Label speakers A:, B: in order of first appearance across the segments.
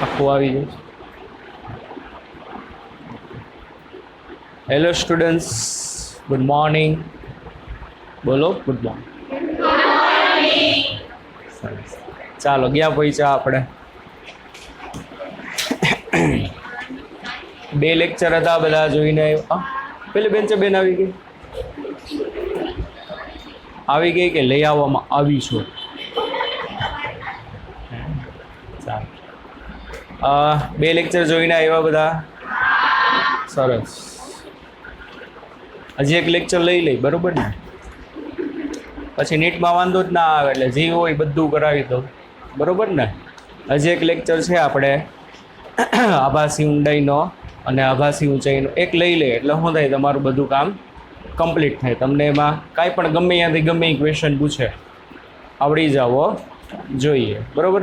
A: આખું આવી જાય. Hello students, good morning. બોલો ગુડ મોર્નિંગ. સરસ. ચાલો ગયા પૈસા આપણે. 2 લેક્ચર હતા, બધા જોઈને આવ્યા. પેલી બેન્ચે બેન આવી ગઈ કે લઈ આવવામાં આવી છો? ચાલો, 2 લેક્ચર જોઈને આવ્યા બધા? સરસ. હજી એક લેક્ચર લઈ લઈ, બરોબર ને? પછી નીટમાં વાંધો જ ના આવે, એટલે જે હોય બધું કરાવી દો, બરોબર ને? હજી એક લેક્ચર છે આપણે આભાસી ઊંડાઈનો અને આભાસી ઊંચાઈનો. એક લઈ લે એટલે શું થાય, તમારું બધું કામ કમ્પ્લીટ થાય. તમને એમાં કાંઈ પણ ગમે ત્યાંથી ગમે એ ક્વેશ્ચન પૂછે આવડી જાવો જોઈએ, બરોબર?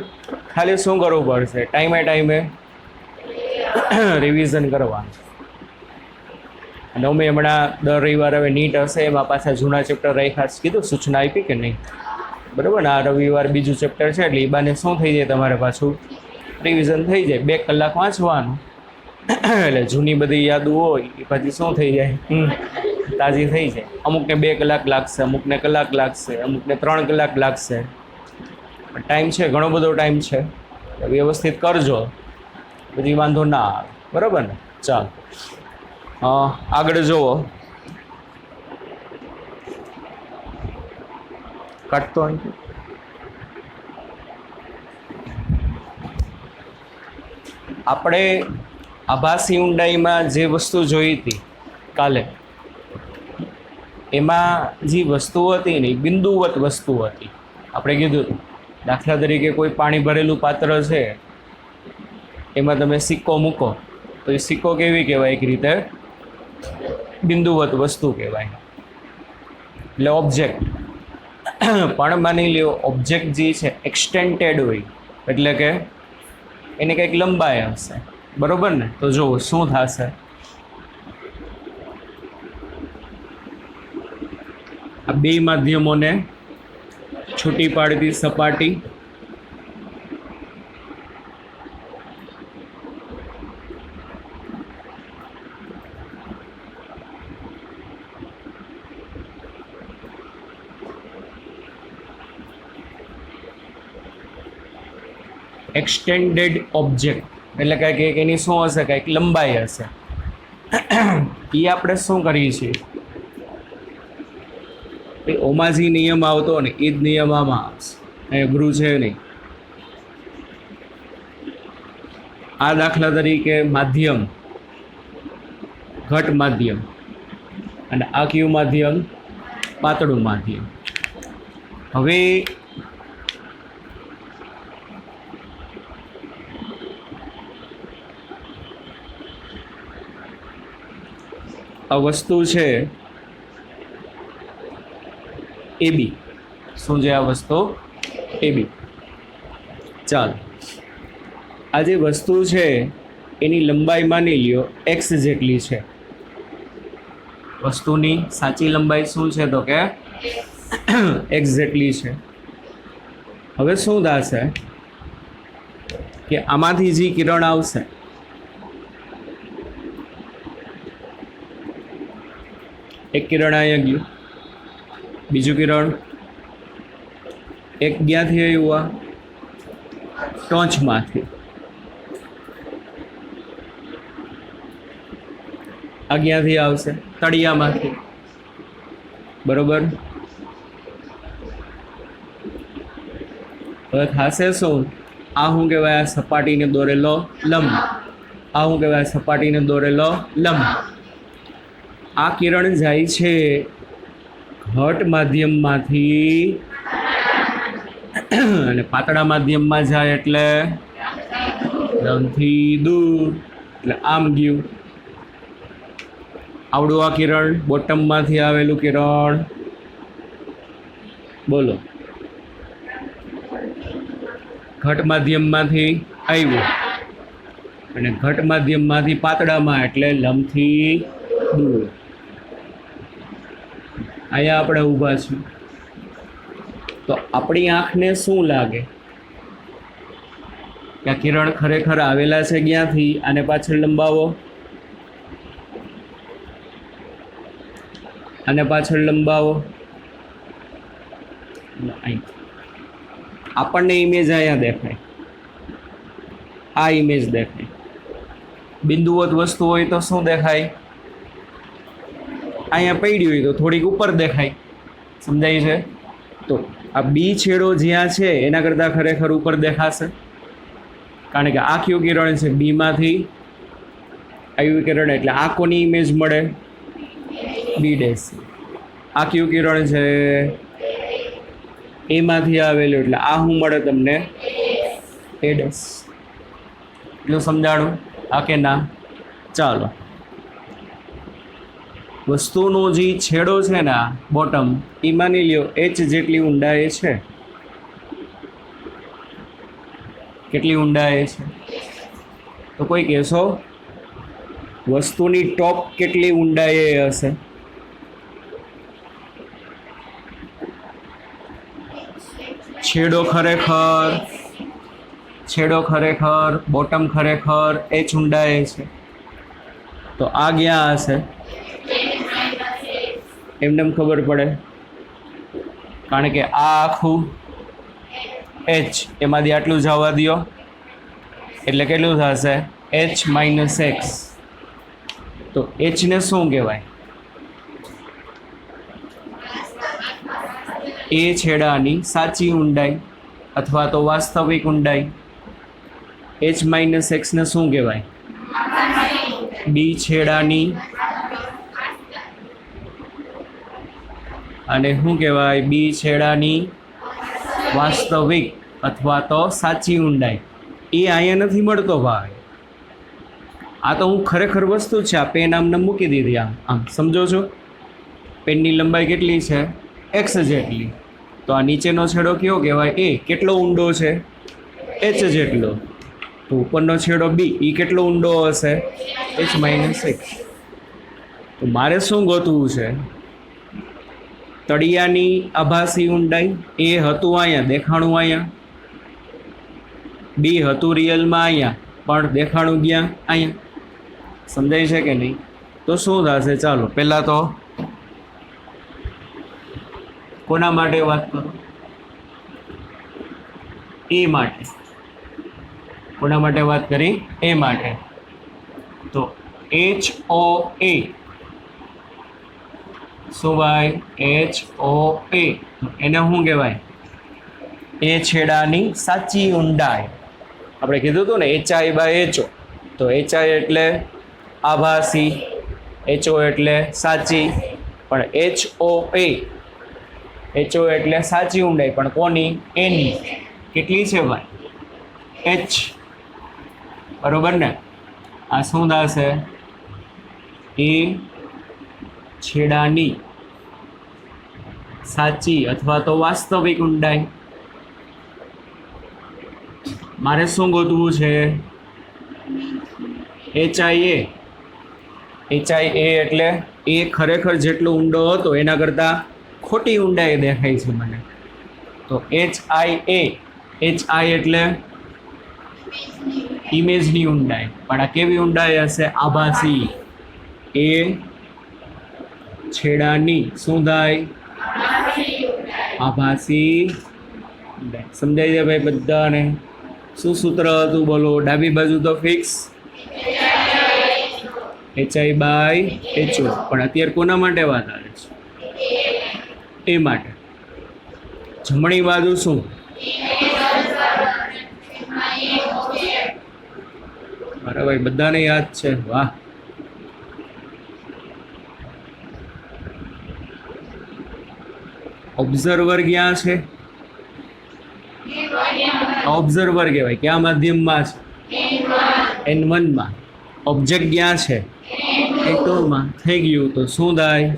A: ખાલી શું કરવું પડશે, ટાઈમે રિવિઝન કરવાનું. અને અમે હમણાં દર રવિવારે હવે નીટ હશે, એમાં પાછા જૂના ચેપ્ટર રાખ્યા છે. કીધું સૂચના આપી કે નહીં? બરાબર ને? આ રવિવાર બીજું ચેપ્ટર છે, એટલે એ બાને શું થઈ જાય, તમારે પાછું રિવિઝન થઈ જાય. 2 કલાક વાંચવાનું, એટલે જૂની બધી યાદો હોય એ પછી શું થઈ જાય, તાજી થઈ જાય. અમુકને 2 કલાક લાગશે, અમુકને કલાક લાગશે, અમુકને 3 કલાક લાગશે. ટાઈમ છે, ઘણો બધો ટાઈમ છે. વ્યવસ્થિત કરજો, બધી વાંધો ના આવે, બરાબર ને? ચાલો આગળ જુઓ. કાઢતો અહીં. આપણે આભાસી ઊંડાઈમાં જે વસ્તુ જોઈ હતી કાલે, એમાં જે વસ્તુ હતી ને, બિંદુવત વસ્તુ હતી. આપણે કીધું હતું, દાખલા તરીકે કોઈ પાણી ભરેલું પાત્ર છે, એમાં તમે સિક્કો મૂકો તો એ સિક્કો કેવી કહેવાય? એક રીતે બિંદુવત વસ્તુ કહેવાય, એટલે ઓબ્જેક્ટ. પણ માની લ્યો ઓબ્જેક્ટ જે છે એક્સટેન્ટેડ હોય, એટલે કે એની કંઈક લંબાઈ હશે, બરોબર ને? તો જુઓ શું થશે. આ 2 માધ્યમોને છૂટી પાડતી સપાટી એક્સટેન્ડેડ ઓબ્જેક્ટ, એટલે કાંઈક એની શું હશે, કાંઈક લંબાઈ હશે. એ આપણે શું કરીએ છીએ, ઓમાં જે નિયમ આવતો ને એ જ નિયમ આમાં આવશે. અહીં અઘરું છે નહીં. આ દાખલા તરીકે માધ્યમ ઘટ માધ્યમ, અને આ કયું માધ્યમ? પાતળું માધ્યમ. હવે આ વસ્તુ છે AB. શું છે આ વસ્તુ? AB. ચાલો, આ જે વસ્તુ છે એની લંબાઈ માની લ્યો x જેટલી છે. વસ્તુની સાચી લંબાઈ શું છે? તો કે x જેટલી છે. હવે શું થશે કે આમાંથી જે કિરણ આવશે, એક કિરણ અહીંયા ગયું, બીજું કિરણ એક ક્યાંથી આવ્યું? આ ટોચમાંથી. આ ક્યાંથી આવશે? તળિયામાંથી, બરોબર? હવે થશે શું? આ શું કહેવાય? આ સપાટીને દોરેલો લંબ. આ શું કહેવાય? સપાટીને દોરેલો લંબ. આ કિરણ જાય છે ઘટ માધ્યમમાંથી અને પાતળા માધ્યમમાં જાય એટલે લંબથી દૂર, એટલે આમ ગયું. આવડું આ કિરણ બોટમમાંથી આવેલું કિરણ, બોલો, ઘટ માધ્યમમાંથી આવ્યું અને ઘટ માધ્યમમાંથી પાતળામાં, એટલે લંબથી દૂર. અહીંયા આપણે ઊભા છીએ તો આપણી આંખને શું લાગે? કે આ કિરણ ખરેખર આવેલા છે ક્યાંથી, આને પાછળ લંબાવો, આને પાછળ લંબાવો, આપણને ઇમેજ અહીંયા દેખાય, આ ઇમેજ દેખાય. બિંદુવત વસ્તુ હોય તો શું દેખાય, અહીંયા પડી હોય તો થોડીક ઉપર દેખાય. સમજાય છે? તો આ બી છેડો જ્યાં છે એના કરતાં ખરેખર ઉપર દેખાશે, કારણ કે આ કયું કિરણ છે, બીમાંથી આવ્યું કિરણ, એટલે આ કોની ઇમેજ મળે, બી ડેશ. આ કયું કિરણ છે, એમાંથી આવેલું, એટલે આ શું મળે તમને, એ ડેશ. એટલું સમજાણું? આ કે ના? ચાલો, વસ્તુનો જે છેડો છે ને બોટમ, એ માની લ્યો એચ જેટલી ઊંડાઈ છે. કેટલી ઊંડાઈ છે? તો કોઈ કહેશો વસ્તુની ટોપ કેટલી ઊંડાઈ હશે? છેડો ખરેખર બોટમ ખરેખર એચ ઊંડાઈ છે. તો આ ક્યાં હશે? એમને ખબર પડે, કારણ કે આ આખું એચ, એમાંથી આટલું જવા દો એટલે કેટલું થશે, એચ માઇનસ એક્સ. તો એચને શું કહેવાય? એ છેડાની સાચી ઊંડાઈ અથવા તો વાસ્તવિક ઊંડાઈ. એચ માઇનસ એક્સને શું કહેવાય? બી છેડાની, અને શું કહેવાય, બી છેડાની વાસ્તવિક અથવા તો સાચી ઊંડાઈ. એ અહીંયા નથી મળતો ભાઈ, આ તો હું ખરેખર વસ્તુ છે. આ પેન આમને મૂકી દીધી, આમ સમજો છો? પેનની લંબાઈ કેટલી છે? એક્સ જેટલી. તો આ નીચેનો છેડો કયો કહેવાય? એ. કેટલો ઊંડો છે? એચ જેટલો. તો ઉપરનો છેડો બી, એ કેટલો ઊંડો હશે? H minus x. તો મારે શું ગોતવું છે? તળિયાની આભાસી ઊંડાઈ. એ હતું અહીંયા, દેખાણું અહીંયા. બી હતું રિયલમાં અહીંયા, પણ દેખાણું ગયા અહીંયા. સમજાય છે કે નહીં? તો શું થશે? ચાલો પહેલાં તો કોના માટે વાત કરો? એ માટે. કોના માટે વાત કરી? એ માટે. તો HOA શું ભાઈ? HOA. એને શું કહેવાય? એ છેડાની સાચી ઊંડાઈ. આપણે કીધું હતું ને HI/HO. તો HI એટલે આભાસી, HO એટલે સાચી, પણ HO એટલે સાચી ઊંડાઈ, પણ કોની? એની. કેટલી છે ભાઈ? H. બરોબર ને? આ શું થશે? એ છેડાની સાચી અથવા તો વાસ્તવિક ઊંડાઈ. મારે શું ગોતવું છે? HIA. HIA એટલે એ ખરેખર જેટલો ઊંડો હતો એના કરતાં ખોટી ઊંડાઈ દેખાય છે મને. તો HIA. HI એટલે ઇમેજની ઊંડાઈ, પણ આ કેવી ઊંડાઈ હશે? આભાસી. એ છેડાની શું થાય? આભાસી ઊંડાઈ. સમજાય છે ભાઈ બધાને? શું સૂત્ર હતું બોલો? ડાબી બાજુ તો ફિક્સ HI/HO, પણ અત્યારે કોના માટે વાત આવે છે? એ માટે. જમણી બાજુ શું? અરે ભાઈ બધાને યાદ છે, વાહ. ઓબ્ઝર્વર ક્યાં છે? ઓબ્ઝર્વર કહેવાય. ક્યાં માધ્યમમાં છે? N1 માં. ઓબ્જેક્ટ ક્યાં છે? N2 માં. થઈ ગયું. તો શું થાય?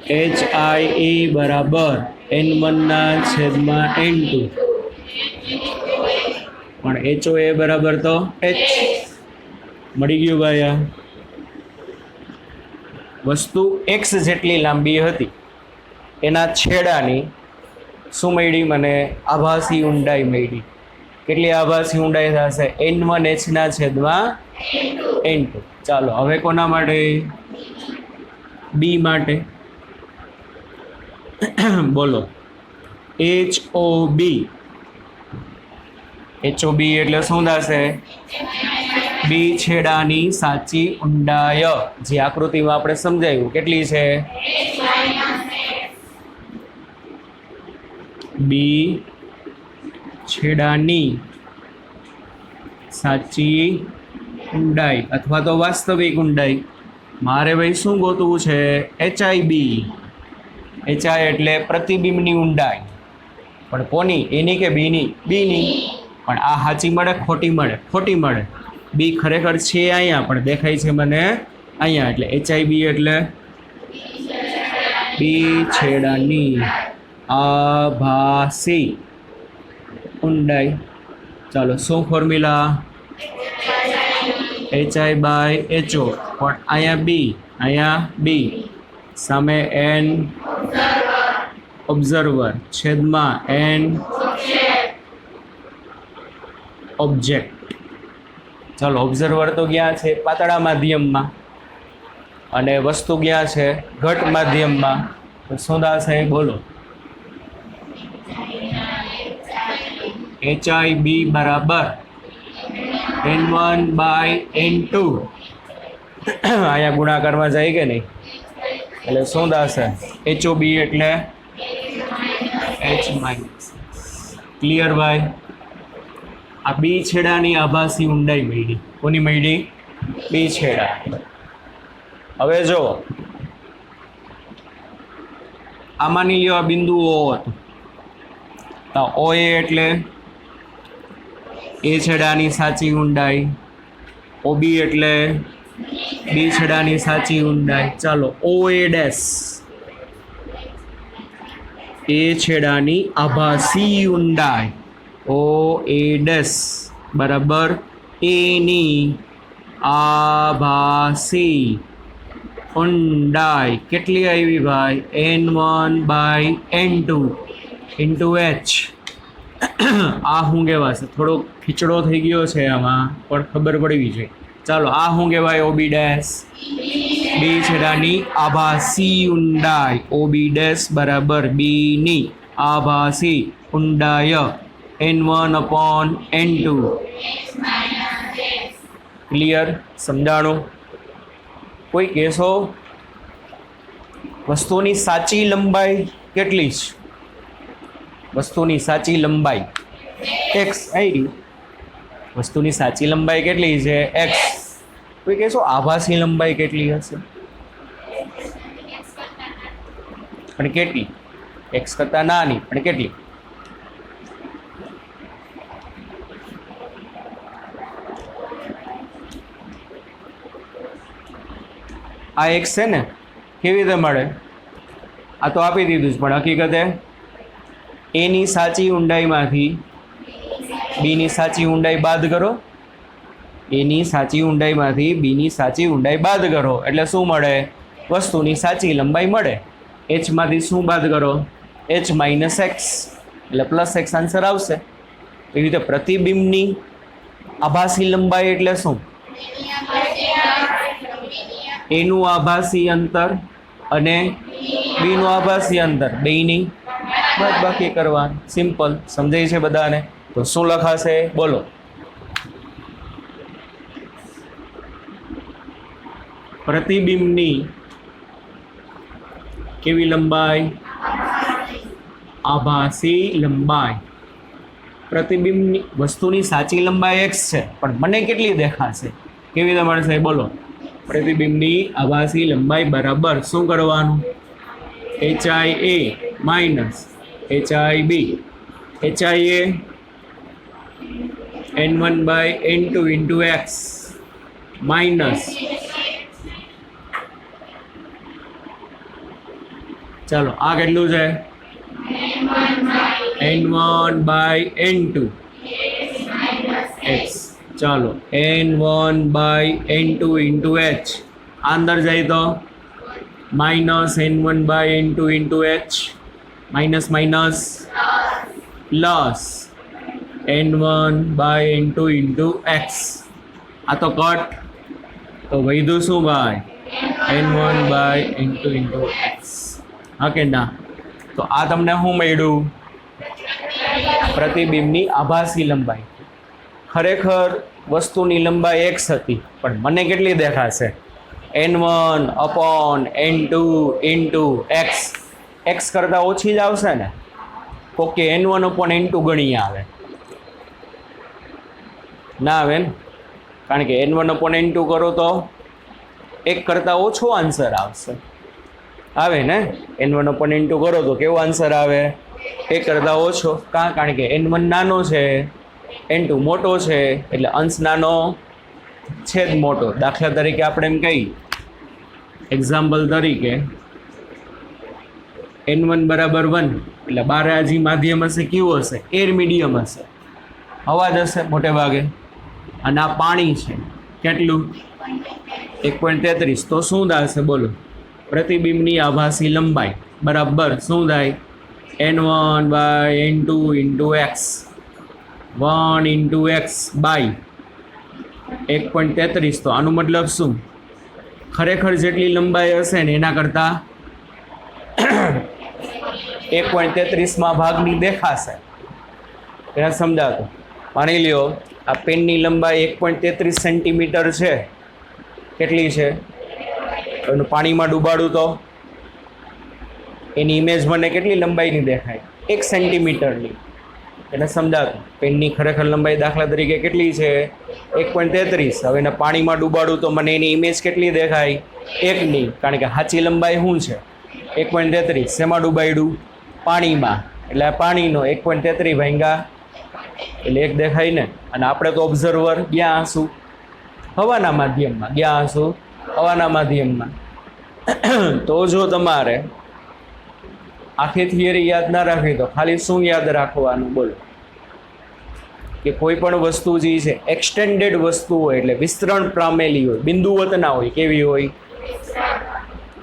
A: HIA બરાબર N1/N2. પણ HOA બરાબર તો H. મળી ગયું ભાઈ. આ વસ્તુ x જેટલી લાંબી હતી, એના છેડાની શું મળી મને? આભાસી ઊંડાઈ મળી. કેટલી આભાસી ઊંડાઈ થશે? n1 h ના છેદમાં n2. ચાલો હવે કોના માટે? બી માટે બોલો. HOB એટલે શું થશે? બી છેડાની સાચી ઊંડાઈ, જે આકૃતિમાં આપણે સમજાયું, કેટલી છે? બી છેડાની સાચી ઊંડાઈ અથવા તો વાસ્તવિક ઊંડાઈ. મારે ભાઈ શું ગોતવું છે? HIB. HI એટલે પ્રતિબિંબની ઊંડાઈ. પણ કોની? એની કે બીની? બીની. પણ આ સાચી મળે ખોટી મળે? ખોટી મળે. બી ખરેખર છે અહીંયા, પણ દેખાય છે મને અહીંયા. એટલે HIB એટલે બી છેડાની આભાસી ઊંડાઈ. ચાલો શું ફોર્મ્યુલા? HI/HO. પણ અહીંયા બી, અહીંયા બી, સામે n ઓબ્ઝર્વર છેદમાં n ઓબ્જેક્ટ. ચાલો ઓબ્ઝર્વર તો ક્યાં છે? પાતળા માધ્યમમાં. અને વસ્તુ ક્યાં છે? ઘટ માધ્યમમાં. તો શું થશે બોલો? HIB બરાબર n1/n2. અહીંયા ગુણાકારમાં જાય કે નહીં? એટલે શું થશે? HOB એટલે h-. ક્લિયર ભાઈ? આ બી છેડાની આભાસી ઊંડાઈ મળી. કોની મળી? બી છેડા. હવે જો આ માની લ્યો આ બિંદુ O હતું, તો OA એટલે એ છેડાની સાચી ઊંડાઈ, OB એટલે બી છેડાની સાચી ઊંડાઈ. ચાલો OA' એ છેડાની આભાસી ઊંડાઈ, OA' બરાબર એની આભાસી ઊંડાઈ કેટલી આવી ભાઈ? n1/n2 into h. આ શું કહેવાશે? થોડો ખીચડો થઈ ગયો છે આમાં, પણ ખબર પડવી જોઈએ. ચાલો આ શું કહેવાય? OB'. બી છેડાની આભાસી ઊંડાઈ, OB' બરાબર બીની આભાસી ઊંડાઈ n1/n2. ક્લિયર? સમજાણું? કોઈ કહેશો વસ્તુની સાચી લંબાઈ કેટલી છે? વસ્તુની સાચી લંબાઈ x આવી. વસ્તુની સાચી લંબાઈ કેટલી છે? x. કોઈ કહેશો આભાસી લંબાઈ કેટલી હશે? પણ કેટલી? x કરતા નાની, પણ કેટલી? આ x છે ને, કેવી રીતે મળે? આ તો આપી દીધું છે, પણ હકીકતે એની સાચી ઊંડાઈમાંથી બીની સાચી ઊંડાઈ બાદ કરો. એની સાચી ઊંડાઈમાંથી બીની સાચી ઊંડાઈ બાદ કરો એટલે શું મળે? વસ્તુની સાચી લંબાઈ મળે. h માંથી શું બાદ કરો? h - x એટલે +x આન્સર આવશે. એવી રીતે પ્રતિબિંબની આભાસી લંબાઈ એટલે શું? એનું આભાસી અંતર અને બીનું આભાસી અંતર, બેયની બાદબાકી કરવાનું. સિમ્પલ. સમજાય છે બધાને? તો શું લખાશે બોલો? પ્રતિબિંબની કેવી લંબાઈ? આભાસી લંબાઈ. પ્રતિબિંબની વસ્તુની સાચી લંબાઈ x છે, પણ મને કેટલી દેખાશે? કેવી રીતે મળશે બોલો? પ્રતિબિંબની આભાસી લંબાઈ બરાબર શું કરવાનું? HIA minus HIB. HIA n1/n2 into x minus, ચાલો આ કેટલું છે? n1/n2 x. ચાલો n1/n2 ઇન્ટુ h. અંદર જાય તો minus n1/n2 into h, minus minus plus n1/n2 × x. આ તો કટ, તો વધ્યું શું ભાઈ n1/n2 × x. હા કે ના? તો આ તમને શું મળ્યું? પ્રતિબિંબની આભાસી લંબાઈ. ખરેખર વસ્તુની લંબાઈ x હતી, પણ મને કેટલી દેખાશે? n1/n2 × x. x કરતાં ઓછી જ આવશે ને? ઓકે, n1/n2 ગણી આવે ના આવે ને? કારણ કે n1/n2 કરો તો 1 કરતાં ઓછો આન્સર આવશે. આવે ને? n1/n2 કરો તો કેવો આન્સર આવે? 1 કરતાં ઓછો. કારણ કે n1 નાનો છે, n2 મોટો છે, એટલે અંશ નાનો છેદ મોટો. દાખલા તરીકે આપણે એમ કહી, એક્ઝામ્પલ તરીકે n1 = 1, એટલે બારાજી માધ્યમ હશે, કેવું હશે? એર મીડિયમ હશે, હવા જ હશે મોટે ભાગે. અને આ પાણી છે, કેટલું? 1.33. તો શું થશે બોલો? પ્રતિબિંબની આભાસી લંબાઈ બરાબર શું થાય? n1/n2 × x. 1 × x by 1.33. તો આનું મતલબ શું? ખરેખર જેટલી લંબાઈ હશે ને એના કરતાં 1.33માં ભાગની દેખાશે. એને સમજાતું. માની લ્યો આ પેનની લંબાઈ 1.33 સેન્ટીમીટર છે. કેટલી છે? એનું પાણીમાં ડૂબાડું તો એની ઇમેજ મને કેટલી લંબાઈની દેખાય? 1 સેન્ટીમીટરની. એને સમજાતું. પેનની ખરેખર લંબાઈ દાખલા તરીકે કેટલી છે? 1.33. હવે એને પાણીમાં ડૂબાડું તો મને એની ઇમેજ કેટલી દેખાય? 1ની. કારણ કે સાચી લંબાઈ શું છે? 1.33. શેમાં ડૂબાડ્યું? પાણીમાં. એટલે પાણીનો 1.33 ભાંગ્યા એટલે 1 દેખાય ને. અને આપણે તો ઓબ્ઝર્વર ક્યાં હશું? હવાના માધ્યમમાં. ક્યાં હશું? હવાના માધ્યમમાં. તો જો તમારે આખી થિયરી યાદ ના રાખવી તો ખાલી શું યાદ રાખવાનું બોલો? કે કોઈ પણ વસ્તુ જે છે એક્સટેન્ડેડ વસ્તુ હોય, એટલે વિસ્તરણ પામેલી હોય, બિંદુવત ના હોય. કેવી હોય?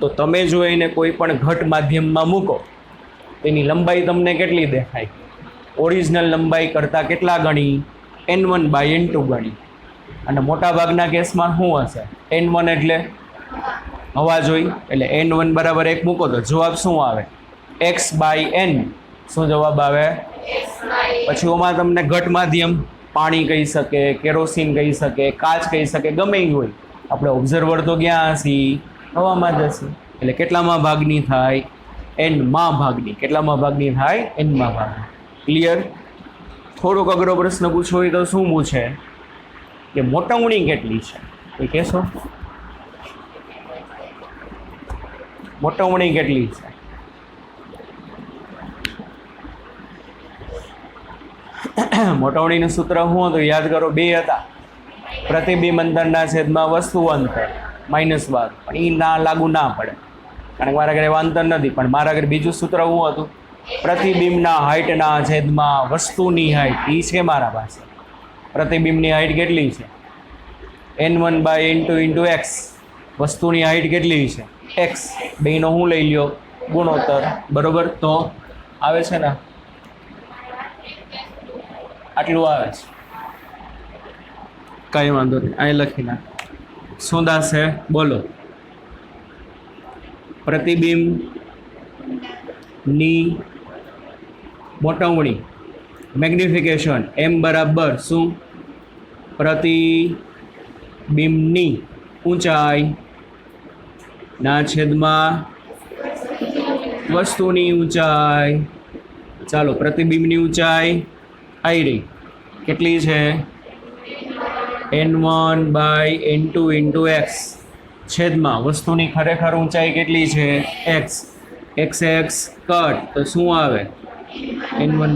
A: તો તમે જો એને કોઈ પણ ઘટ માધ્યમમાં મૂકો, એની લંબાઈ તમને કેટલી દેખાય? ઓરિજિનલ લંબાઈ કરતાં કેટલા ગણી? n1/n2 ગણી. અને મોટાભાગના કેસમાં શું હશે? n1 એટલે હવા જોઈ, એટલે n1 = 1 મૂકો તો જવાબ શું આવે? x/n. શું જવાબ આવે? પછી ઓમાં તમને ઘટ માધ્યમ પાણી કહી શકે, કેરોસીન કહી શકે, કાચ કહી શકે, ગમે એ હોય. આપણે ઓબ્ઝર્વર તો ક્યાં હશી? હવામાં જ હશે. એટલે કેટલામાં ભાગની થાય? n માં ભાગની. કેટલામાં ભાગની થાય? n માં ભાગની. ક્લિયર? થોડોક અઘરો પ્રશ્ન પૂછવો હોય તો શું પૂછે? કે મોટવણી કેટલી છે? એ કહેશો? મોટવણી કેટલી છે? મોટવણીનું સૂત્ર શું હતું? યાદ કરો, 2 હતા. પ્રતિબિંબ અંતરના છેદમાં વસ્તુ અંતર -12. પણ એ ના લાગુ ના પડે, કારણ કે મારા ઘરે એવા અંતર નથી. પણ મારા ઘરે બીજું સૂત્ર શું હતું? પ્રતિબિંબના હાઇટના છેદમાં વસ્તુની હાઇટ. એ છે મારા પાસે. પ્રતિબિંબની હાઇટ કેટલી છે? n1/n2 × x. વસ્તુની હાઇટ કેટલી છે? x. બેનો હું લઈ લ્યો? ગુણોત્તર. બરોબર? તો આવે છે ને? આટલું આવે છે. કઈ વાંધો નહીં, અહીં લખી નાખ. શું થશે બોલો? પ્રતિબિંબની મોટવણી, મેગ્નિફિકેશન, m બરાબર શું? પ્રતિબિંબની ઊંચાઈ ના છેદમાં વસ્તુની ઊંચાઈ. ચાલો, પ્રતિબિંબની ઊંચાઈ આવી રહી. કેટલી છે? n1/n2 × x છેદમાં વસ્તુની ખરેખર ઊંચાઈ કેટલી છે? x. x કટ તો શું આવે? n1/.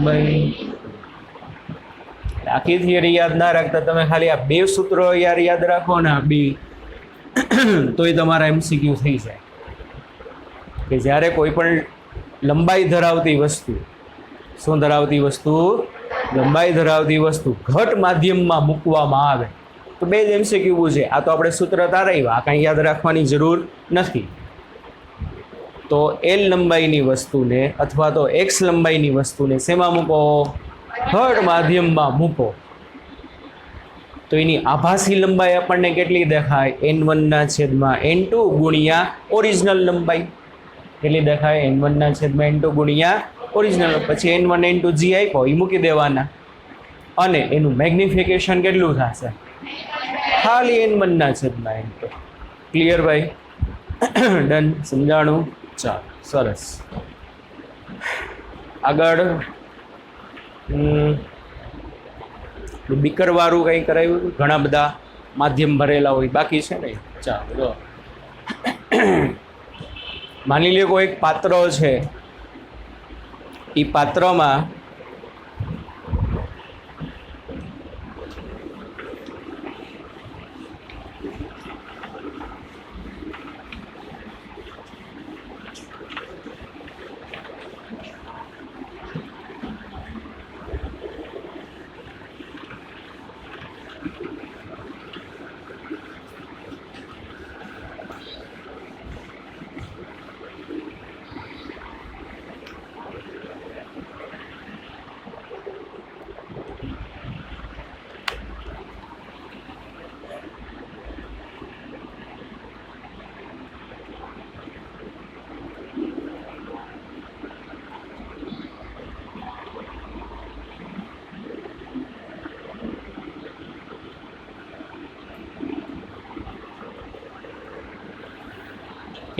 A: આખી થિયરી યાદ ના રાખતા તમે ખાલી આ 2 સૂત્રો યાદ રાખો ને, આ 2, તોય તમારા MCQ થઈ જાય. કે જ્યારે કોઈ પણ લંબાઈ ધરાવતી વસ્તુ, શું ધરાવતી વસ્તુ? લંબાઈ ધરાવતી વસ્તુ ઘટ માધ્યમમાં મૂકવામાં આવે તો 2 જ MCQ પૂછે. આ તો આપણે સૂત્ર તારાવ્યા, આ કાંઈ યાદ રાખવાની જરૂર નથી. તો L લંબાઈની વસ્તુને અથવા તો X લંબાઈની વસ્તુને શેમાં મૂકો? ઘટ માધ્યમમાં મૂકો તો એની આભાસી લંબાઈ આપણને કેટલી દેખાય? n1/n2 ગુણ્યા ઓરિજિનલ લંબાઈ. કેટલી દેખાય? n1/n2 ગુણ્યા ઓરિજિનલ. પછી n1 n2 g આપ્યો એ મૂકી દેવાના અને એનું મેગ્નિફિકેશન કેટલું થશે? ખાલી n1/n2. ક્લિયર ભાઈ? ડન? સમજાણું? ચાલો, સરસ. આગળ બીકર વાળું કંઈ કરાવ્યું? ઘણા બધા માધ્યમ ભરેલા હોય, બાકી છે ને? ચાલો, માની લ્યો કોઈ એક પાત્ર છે, એ પાત્રમાં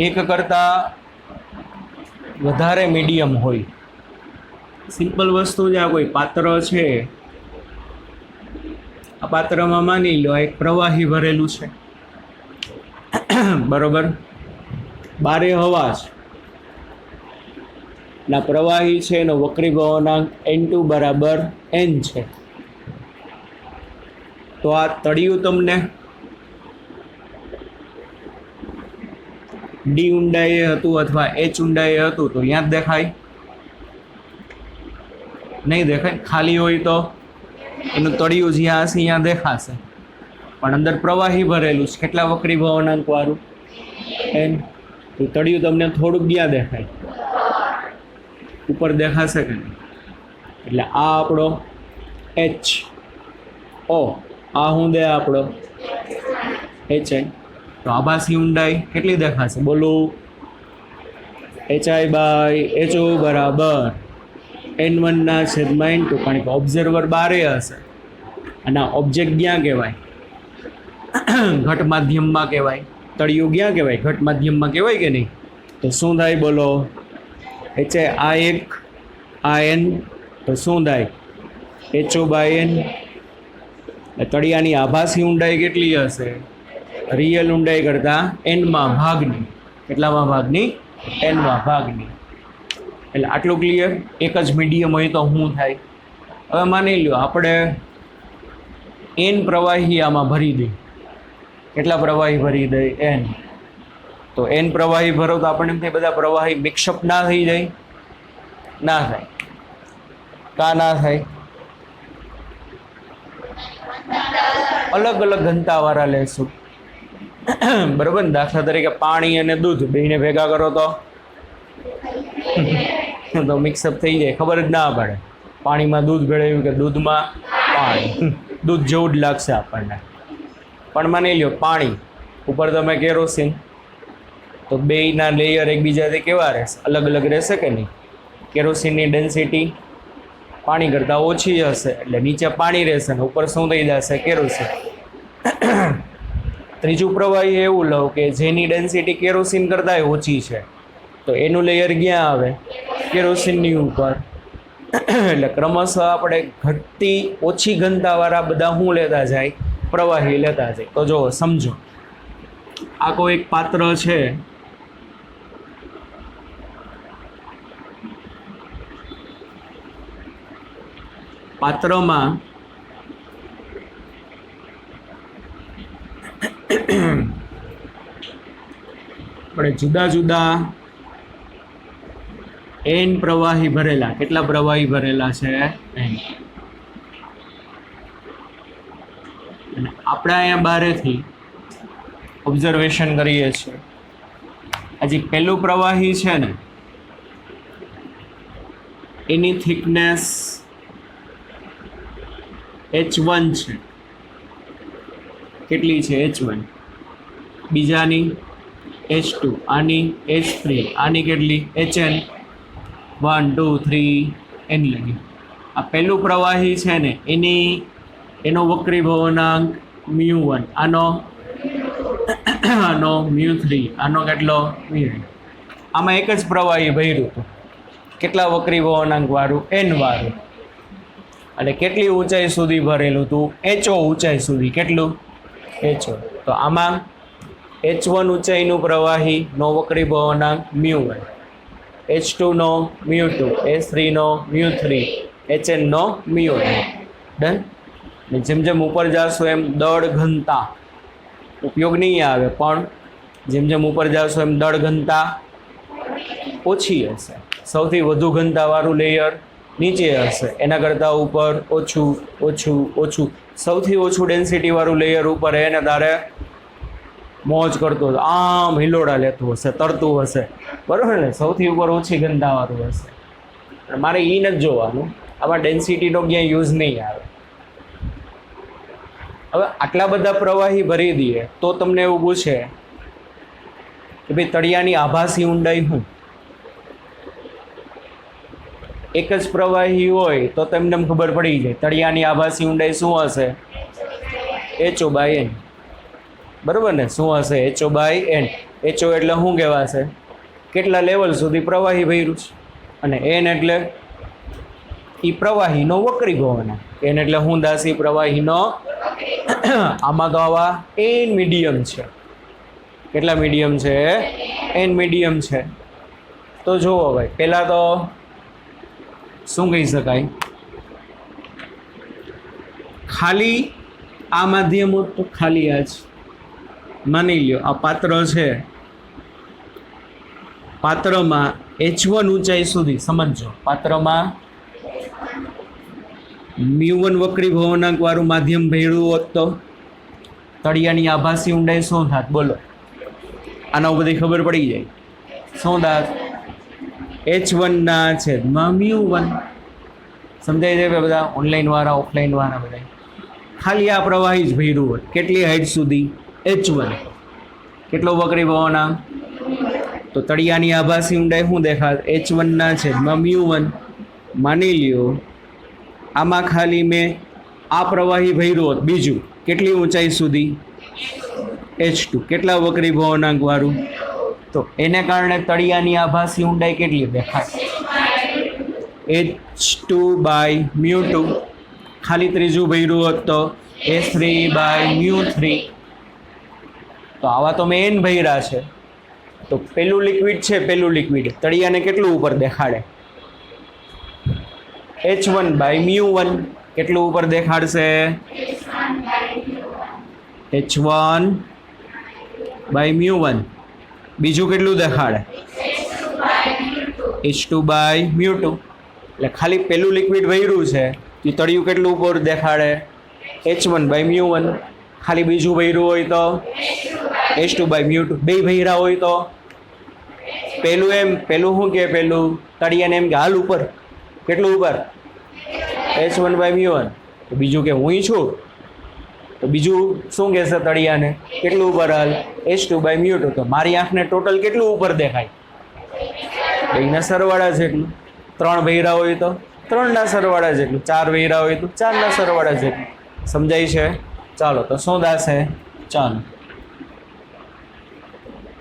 A: એક કરતાં વધારે મીડિયમ હોય. સિમ્પલ વસ્તુ છે, આ કોઈ પાત્ર છે, આ પાત્રમાં માની લો એક પ્રવાહી ભરેલું છે, બરોબર? બારે હવા છે, ના પ્રવાહી છે, એનો વક્રીભવનાંક n2 બરાબર n છે. તો આ તળિયું તમને ડી ઊંડાઈએ હતું અથવા એચ ઊંડાઈએ હતું તો અહીંયા જ દેખાય? નહીં દેખાય. ખાલી હોય તો એનું તળિયું જ્યાં હશે અહીંયા દેખાશે, પણ અંદર પ્રવાહી ભરેલું છે. કેટલા વક્રીભવનાંક વાળું? n. તો તળિયું તમને થોડુંક ક્યાં દેખાય? ઉપર દેખાશે કે નહીં? એટલે આ આપણો એચ ઓ, આ શું દે આપણો એચ આઈ. તો આભાસી ઊંડાઈ કેટલી દેખાશે? બોલો. HI/HO બરાબર n1/n2, કારણ કે ઓબ્ઝર્વર બારે હશે અને ઓબ્જેક્ટ ક્યાં કહેવાય? ઘટ માધ્યમમાં કહેવાય. તળિયું ક્યાં કહેવાય? ઘટ માધ્યમમાં કહેવાય કે નહીં? તો શું થાય? બોલો. HI આ એક આ n, તો શું થાય? HO/n. તળિયાની આભાસી ઊંડાઈ કેટલી હશે? રિયલ ઊંડાઈ કરતાં n-માં ભાગની. કેટલામાં ભાગની? n-માં ભાગની. એટલે આટલું ક્લિયર? એક જ મીડિયમ હોય તો શું થાય? હવે માની લો આપણે n પ્રવાહી આમાં ભરી દઈ. કેટલા પ્રવાહી ભરી દઈ? n. તો n પ્રવાહી ભરો તો આપણને એમ થાય બધા પ્રવાહી મિક્સઅપ ના થઈ જાય? ના થાય. કા ના થાય? અલગ અલગ ઘનતાવાળા લેશું, બરોબર ને? દાખલા તરીકે પાણી અને દૂધ બેને ભેગા કરો તો મિક્સઅપ થઈ જાય, ખબર જ ના પડે. પાણીમાં દૂધ ભેળવ્યું કે દૂધમાં પાણી, દૂધ જેવું જ લાગશે આપણને. પણ માની લ્યો પાણી ઉપર તમે કેરોસીન, તો બેયના લેયર એકબીજાથી કેવા રહેશે? અલગ અલગ રહેશે કે નહીં? કેરોસીનની ડેન્સિટી પાણી કરતાં ઓછી હશે એટલે નીચે પાણી રહેશે ને ઉપર શું થઈ જશે? કેરોસીન. ત્રીજું પ્રવાહી એવું લઉં કે જેની ડેન્સિટી કેરોસીન કરતાં ઓછી છે, તો એનું લેયર ક્યાં આવે? કેરોસીનની ઉપર. એટલે ક્રમશઃ આપણે ઘટતી ઓછી ઘનતાવાળા બધા શું લેતા જાય? પ્રવાહી લેતા જાય. તો જો સમજો, આ કોઈ એક પાત્ર છે, પાત્રમાં આપણે જુદા જુદા n પ્રવાહી ભરેલા. કેટલા પ્રવાહી ભરેલા છે? n. અને આપણે અહીંયા બારેથી ઓબ્ઝર્વેશન કરીએ છીએ. હજી પહેલું પ્રવાહી છે ને, એની થિકનેસ H1 છે, કેટલી છે H1, બીજાની H2, આની H3, આની કેટલી HN 1 2 3 n લગી. આ પહેલું પ્રવાહી છે ને એનો વક્રીભવનાંક μ1, આનો μ3, આનો કેટલો μ2. આમાં એક જ પ્રવાહી ભર્યું હતું, કેટલા વક્રીભવનાંક વાળું, n વાળું, અને કેટલી ઊંચાઈ સુધી ભરેલું હતું, HO ઊંચાઈ સુધી, કેટલું HO. તો આમાં H1 ઊંચાઈનું પ્રવાહી નો વક્રીભવનાંક μ1, H2 નો μ2, H3 નો μ3, HN નો μ1. ડન. જેમ જેમ ઉપર જશો એમ દળ ઘનતા ઉપયોગ નહીં આવે, પણ જેમ જેમ ઉપર જશો એમ દળ ઘનતા ઓછી હશે. સૌથી વધુ ઘનતાવાળું લેયર નીચે હશે, એના કરતાં ઉપર ઓછું ઓછું ઓછું. સૌથી ઓછું ડેન્સિટીવાળું લેયર ઉપર એને તારે મોજ કરતો હશે, આમ હિલોડા લેતું હશે, તરતું હશે, બરાબર ને. સૌથી ઉપર ઓછી ઘનતાવાળું હશે. મારે એ નથી જોવાનું, આમાં ડેન્સિટીનો ક્યાંય યુઝ નહીં આવે. હવે આટલા બધા પ્રવાહી ભરી દઈએ તો તમને એવું પૂછે કે ભાઈ તળિયાની આભાસી ઊંડાઈ શું? એક જ પ્રવાહી હોય તો તમને ખબર પડી જાય તળિયાની આભાસી ઊંડાઈ શું હશે, HO/n, બરાબર ને. શું હશે? HO/n. HO એટલે શું કહેવાશે? કેટલા લેવલ સુધી પ્રવાહી ભર્યું છે, અને n એટલે એ પ્રવાહીનો વક્રીભવનાંક. n એટલે શું દાસી? પ્રવાહીનો. આમાં તો આવા n મીડિયમ છે. કેટલા મીડિયમ છે? n મીડિયમ છે. તો જુઓ ભાઈ, પહેલાં તો શું કહી શકાય, ખાલી આ માધ્યમ હોત તો ખાલી આ જ માની લ્યો આ પાત્ર છે, પાત્રમાં H1 ઊંચાઈ સુધી, સમજો, પાત્રમાં μ1 વક્રીભવનાંક વાળું માધ્યમ ભેળું હોત તો તળિયાની આભાસી ઊંડાઈ શું થાત? બોલો. આના બધી ખબર પડી જાય. શું થાત? H1 ના છેદમાં μ1. સમજાય છે બધા? ઓનલાઈન વાળા, ઓફલાઈન વાળા બધા. ખાલી આ પ્રવાહી જ ભર્યું હોત, કેટલી હાઈટ સુધી? H1. કેટલો વક્રીભવનાંક? તો તળિયાની આભાસી ઊંડાઈ શું દેખાત? H1 ના છેદમાં μ1. માની લ્યો આમાં ખાલી મેં આ પ્રવાહી ભર્યું હોત, બીજું, કેટલી ઊંચાઈ સુધી? H2. કેટલા વક્રીભવનાંક વાળું? તો એને કારણે તળિયાની આભાસી ઊંડાઈ કેટલી દેખાય? H2/μ2. ખાલી ત્રીજું ભર્યું હોત તો H3/μ3. તો આવા તો મેં n ભર્યા છે. તો પેલું લિક્વિડ છે, પેલું લિક્વિડ તળિયાને કેટલું ઉપર દેખાડે? H1/μ1. કેટલું ઉપર દેખાડશે? H1/μ1. બીજું કેટલું દેખાડે? H2/μ2. એટલે ખાલી પેલું લિક્વિડ ભર્યું છે એ તળિયું કેટલું ઉપર દેખાડે? H1/μ1. ખાલી બીજું ભર્યું હોય તો H2/μ2. બે ભર્યા હોય તો પેલું શું કે, પેલું તળિયાને એમ કે હાલ ઉપર, કેટલું ઉપર? H1/μ1. તો બીજું કે હું છું, તો બીજું શું કહેશે તળિયાને? કેટલું ઉપર હાલ? H2/μ2. તો મારી આંખને ટોટલ કેટલું ઉપર દેખાય? બેના સરવાળા જેટલું. 3 ભૈરા હોય તો 3ના સરવાળા જેટલું, 4 ભૈરા હોય તો 4ના સરવાળા જેટલું. સમજાય છે? ચાલો, તો શું દાશે? ચાલો,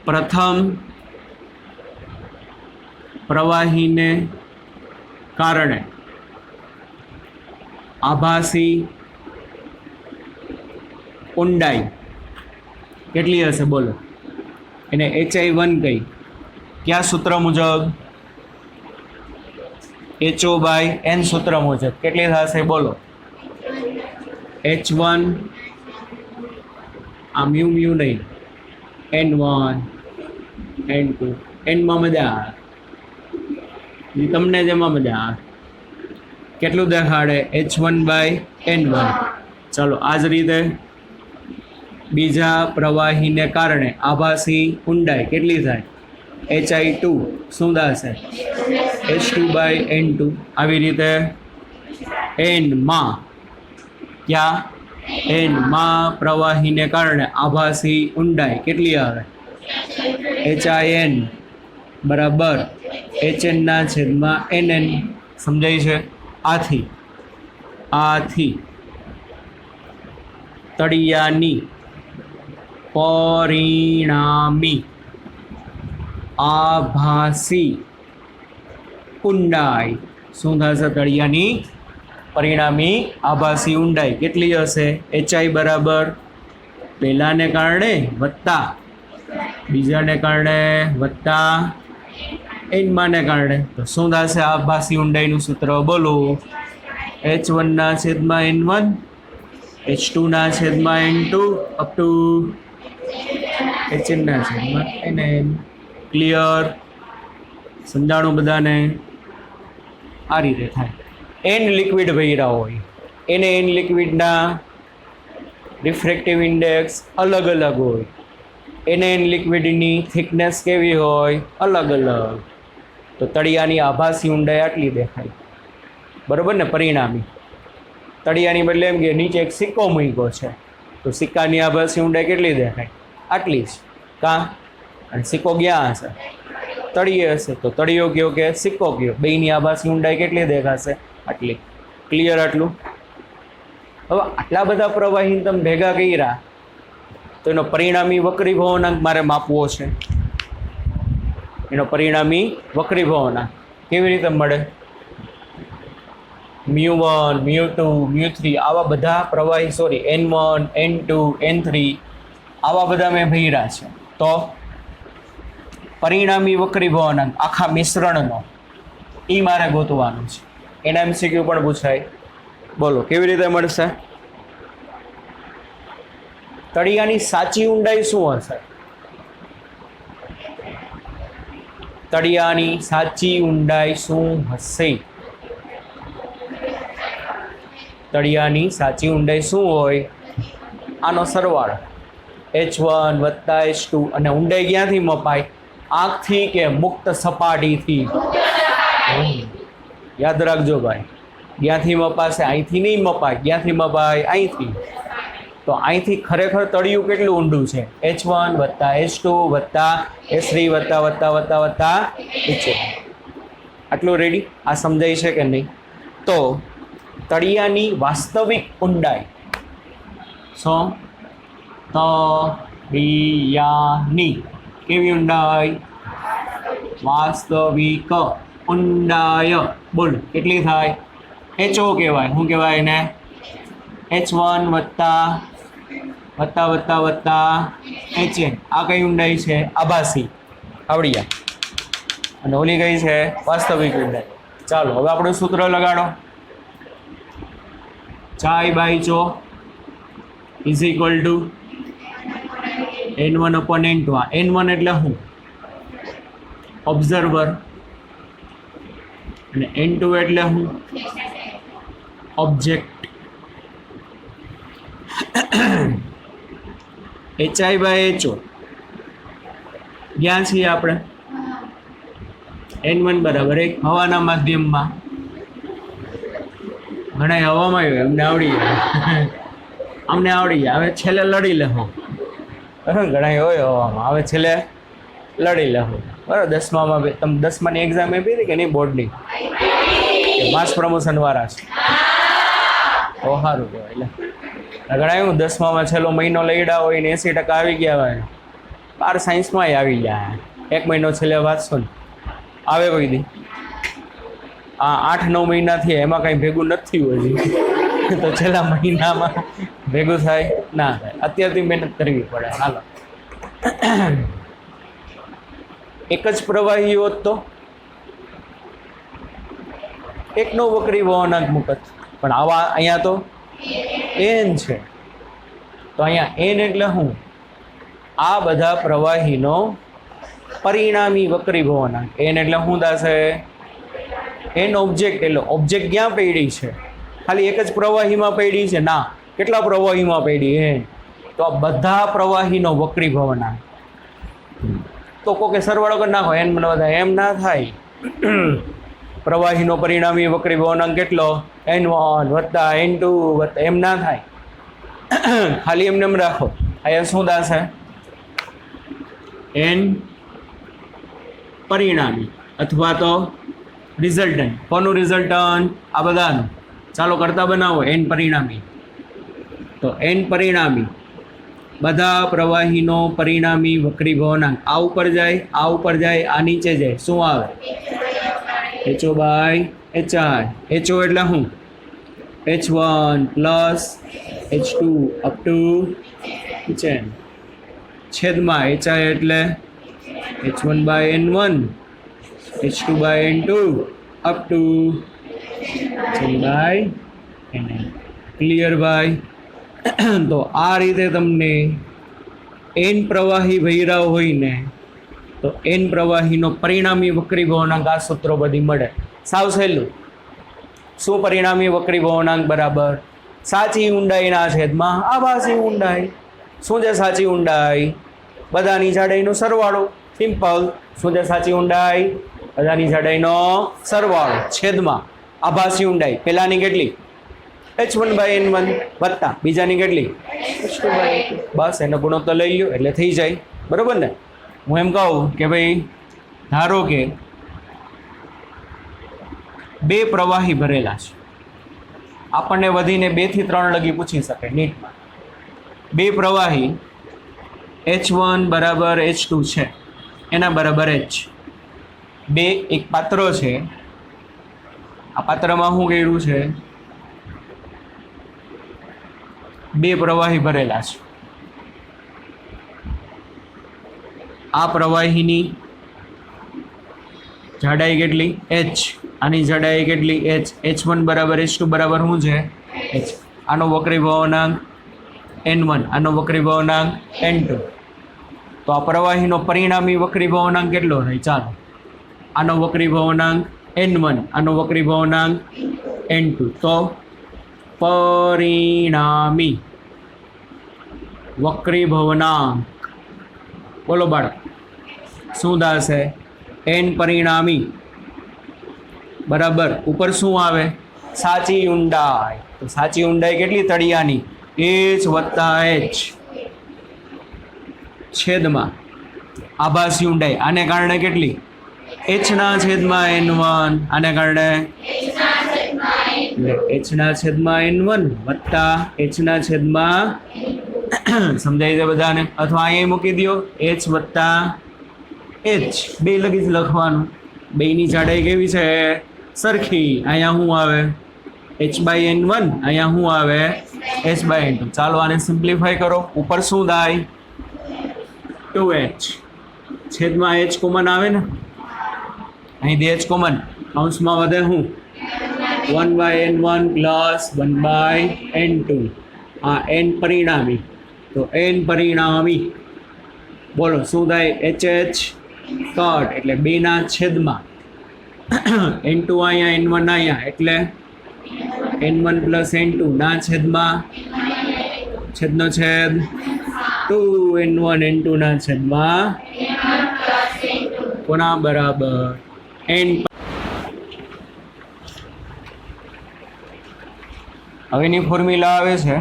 A: પ્રથમ પ્રવાહીને કારણે આભાસી ઊંડાઈ કેટલી હશે? બોલો. એને HI1 કહી. કયા સૂત્ર મુજબ? HO/n સૂત્ર મુજબ. કેટલી થશે? બોલો. H1 આ મ્યુ નહીં, N1 N2. N માં મજા આવે, તમને જેમાં મજા આવે. કેટલું દેખાડે? H1/N1. ચાલો, આ જ રીતે બીજા પ્રવાહીને કારણે આભાસી ઊંડાઈ કેટલી થાય? HI2 શું થશે? H2/N2. આવી રીતે n માં ક્યાં એનમાં પ્રવાહીને કારણે આભાસી ઊંડાઈ કેટલી આવે HIN બરાબર HN ના છેદમાં NN સમજાય છે આથી તળિયાની પરિણામી આભાસી ઊંડાઈ શું થશે તળિયાની પરિણામી આભાસી ઊંડાઈ કેટલી હશે HI બરાબર પહેલાને કારણે વત્તા બીજાને કારણે વત્તા એનમાંને કારણે તો શું થશે આભાસી ઊંડાઈનું સૂત્ર બોલો H1 ના છેદમાં N1 H2 ના છેદમાં N2 અપ ટુ HN ના છેદમાં NN ક્લિયર સમજાણું બધાને આ રીતે થાય એન લિક્વિડ ભર્યા હોય એને એન લિક્વિડના રિફ્રેક્ટિવ ઇન્ડેક્સ અલગ અલગ હોય એને એન લિક્વિડની થિકનેસ કેવી હોય અલગ અલગ તો તળિયાની આભાસી ઊંડાઈ આટલી દેખાય બરાબર ને પરિણામી તળિયાની બદલે એમ કે નીચે એક સિક્કો મૂક્યો છે તો સિક્કાની આભાસી ઊંડાઈ કેટલી દેખાય આટલી જ કાં અને સિક્કો ક્યાં હશે તળિયે હશે તો તળિયો કયો કે સિક્કો કયો બેયની આભાસી ઊંડાઈ કેટલી દેખાશે આટલી ક્લિયર આટલું હવે આટલા બધા પ્રવાહી તમે ભેગા કર્યા તો એનો પરિણામી વક્રીભવનાંક મારે માપવો છે એનો પરિણામી વક્રીભવનાંક કેવી રીતે મળે μ1 μ2 μ3 આવા બધા પ્રવાહી N1 N2 N3 આવા બધા મેં ભર્યા છે તો પરિણામી વક્રીભવનાંક આખા મિશ્રણનો એ મારે ગોતવાનું છે એના MCQ પણ પૂછાય બોલો કેવી રીતે મળશે તળિયાની સાચી ઊંડાઈ શું હશે તળિયાની સાચી ઊંડાઈ શું હશે તળિયાની સાચી ઊંડાઈ શું હોય આનો સરવાળો H1 વત્તા H2 અને ઊંડાઈ ક્યાંથી મપાય આંખથી કે મુક્ત સપાટીથી યાદ રાખજો ભાઈ ક્યાંથી મપાશે અહીંથી નહીં મપાય ક્યાંથી મપાય અહીંથી તો અહીંથી ખરેખર તળિયું કેટલું ઊંડું છે H1 વત્તા H2 વત્તા H3 વત્તા વત્તા વત્તા વત્તા HN આટલું રેડી આ સમજાય છે કે નહીં તો તળિયાની વાસ્તવિક ઊંડાઈ શું તળિયાની કેવી ઊંડાઈ વાસ્તવિક ઊંડાઈ બોલ કેટલી થાય HO કહેવાય શું કહેવાય એને H1 વત્તા વત્તા વત્તા વત્તા HN આ કઈ ઊંડાઈ છે આભાસી આવડી જાય અને ઓલી કઈ છે વાસ્તવિક ઊંડાઈ ચાલો હવે આપણું સૂત્ર લગાડો ચાઈ બાય ચો is equal to N1 upon N2 આ N1 એટલે શું ઓબ્ઝર્વર અને N2 એટલે શું ઓબ્જેક્ટ HI બાય HO ક્યાં છીએ આપણે N1 બરાબર એક હવાના માધ્યમમાં ઘણા હવામાં આવ્યો અમને આવડી જાય અમને આવડી જાય હવે છેલ્લે લડી લેહો ઘણા હોય હવામાં હવે છેલ્લે લડી લેહો બરાબર 10મામાં તમે 10માની એક્ઝામ આપી હતી કે નહીં બોર્ડની માસ પ્રમોશન વાળા છે તો સારું કહેવાય એટલે ઘણા એવું 10મામાં છેલ્લો મહિનો લઈડા હોય ને 80% આવી ગયા હોય બાર સાયન્સમાંય આવી ગયા એક મહિનો છેલ્લે વાંચશો ને આવે કોઈ દી આ 8-9 મહિનાથી એમાં કંઈ ભેગું નથી હજી તો છેલ્લા મહિનામાં ભેગું થાય ના થાય અત્યારથી મહેનત કરવી પડે હાલો એક જ પ્રવાહી હોત તો એકનો વક્રીભવનાંક મુકત પણ આવા અહીંયા તો N છે તો અહીંયા N એટલે શું આ બધા પ્રવાહીનો પરિણામી વક્રીભવનાંક N એટલે શું થશે N ઓબ્જેક્ટ એટલે ઓબ્જેક્ટ ક્યાં પડી છે ખાલી એક જ પ્રવાહીમાં પડી છે ના કેટલા પ્રવાહીમાં પડી N તો આ બધા પ્રવાહીનો વક્રીભવનાંક તો કોકે સરવાળો કરી નાખો N મને બધા એમ ના થાય પ્રવાહીનો પરિણામી વક્રી ભવનાંક કેટલો n1 વત્તા n2 વત્તા એમ ના થાય ખાલી એમને એમ રાખો અહીંયા શું થશે n પરિણામી અથવા તો રિઝલ્ટન્ટ કોનું રિઝલ્ટન્ટ આ બધાનું ચાલો કરતા બનાવો n પરિણામી તો n પરિણામી બધા પ્રવાહીનો પરિણામી વક્રી ભવનાંક આ ઉપર જાય આ નીચે જાય શું આવે HO બાય HI HO એટલે શું H1 plus H2 up to HN છેદમાં HI એટલે H1 by N1 H2 by N2 up to HN by NN clear ભાઈ તો આ રીતે તમને n પ્રવાહી વહેરા હોય ને તો n પ્રવાહીનો પરિણામી વક્રી ભવનાંક આ સૂત્રો બધી મળે સાવ સહેલું શું પરિણામી વક્રી ભવનાંક બરાબર સાચી ઊંડાઈના છેદમાં આભાસી ઊંડાઈ શું છે સાચી ઊંડાઈ બધાની જાડાઈનો સરવાળો સિમ્પલ શું છે સાચી ઊંડાઈ બધાની જાડાઈનો સરવાળો છેદમાં આભાસી ઊંડાઈ પહેલાની કેટલી H1 બાય N1 વત્તા બીજાની કેટલી H2 બાય N2 બસ એનો ગુણોત્તર લઈ લ્યો એટલે થઈ જાય બરોબર ને હું એમ કહું કે ભાઈ ધારો કે બે પ્રવાહી ભરેલા છે આપણને વધીને 2 થી 3 લગી પૂછી શકે નીટમાં બે પ્રવાહી H1 બરાબર H2 છે એના બરાબર H બે એક પાત્ર છે આ પાત્રમાં શું કર્યું છે બે પ્રવાહી ભરેલા છે આ પ્રવાહીની જાડાઈ કેટલી h આની જાડાઈ કેટલી h h1 બરાબર h2 બરાબર શું છે h આનો વક્રી ભવનાંક n1 આનો વક્રી ભવનાંક n2 તો આ પ્રવાહીનો પરિણામી વક્રી ભવનાંક કેટલો રહે ચાલો આનો વક્રી ભવનાંક n1 આનો વક્રી ભવનાંક n2 તો પરિણામી વક્રી ભવનાંક બોલો બાળક શું થશે n પરિણામી બરાબર ઉપર શું આવે સાચી ઊંડાઈ તો સાચી ઊંડાઈ કેટલી તળિયાની h વત્તા h છેદમાં આભાસી ઊંડાઈ આને કારણે કેટલી h ના છેદમાં n1 આને કારણે h ના છેદમાં n1 વત્તા h ના છેદમાં સમજાય છે બધાને અથવા અહીંયા મૂકી દો h વત્તા h બે લગી જ લખવાનું બેની જાડાઈ કેવી છે સરખી અહીંયા શું આવે h બાય n1 અહીંયા શું આવે h બાય n2 ચાલો આને સિમ્પ્લિફાય કરો ઉપર શું થાય 2h છેદમાં h કોમન આવે ને અહીંથી h કોમન કૌંસમાં વધે શું 1 by n1 plus 1 by n2 આ n પરિણામી તો n પરિણામી બોલો શું થાય h કટ એટલે બે ના છેદમાં n2 અહીંયા n1 અહીંયા એટલે n1 પ્લસ n2 ના છેદમાં છેદનો છેદ 2n1 n2 ના છેદમાં કોના બરાબર n હવેની ફોર્મ્યુલા આવે છે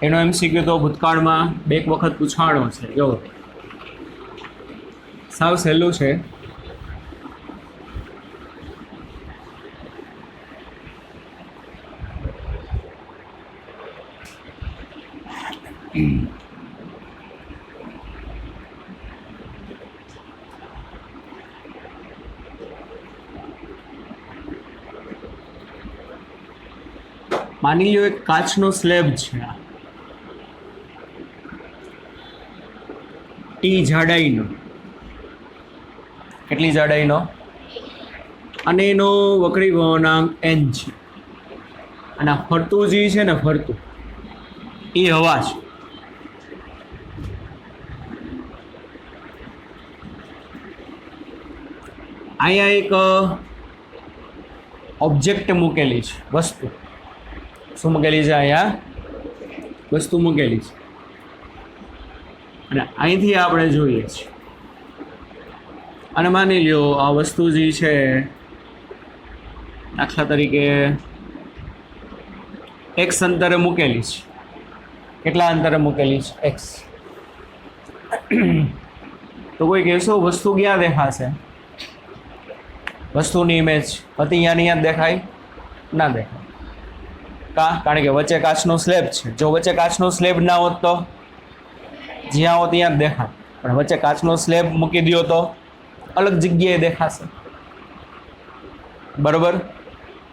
A: એનો MCQ તો ભૂતકાળમાં બે વખત પૂછાણો છે જો સાવ સહેલું છે માની લો એક કાચનો સ્લેબ છે ટી જાડાઈનો કેટલી જાડાઈનો અને એનો વક્રી ભવનાંક n છે અને આ ફરતું જે છે ને ફરતું એ હવા છે અહીંયા એક ઓબ્જેક્ટ મૂકેલી છે વસ્તુ શું મૂકેલી છે અહીંયા વસ્તુ મૂકેલી છે અને અહીંથી આપણે જોઈએ છીએ અને માની લ્યો આ વસ્તુ જે છે દાખલા તરીકે એક્સ અંતરે મૂકેલી છે. કેટલા અંતરે મૂકેલી છે? એક્સ. તો કોઈ કહેશો વસ્તુ ક્યાં દેખાશે? વસ્તુની ઇમેજ હતી અહીંયા દેખાય? ના દેખાય. કારણ કે વચ્ચે કાચનો સ્લેબ છે. જો વચ્ચે કાચનો સ્લેબ ના હોત તો જ્યાં હોત ત્યાં જ દેખાય, પણ વચ્ચે કાચનો સ્લેબ મૂકી દો તો અલગ જગ્યાએ દેખાશે. બરોબર?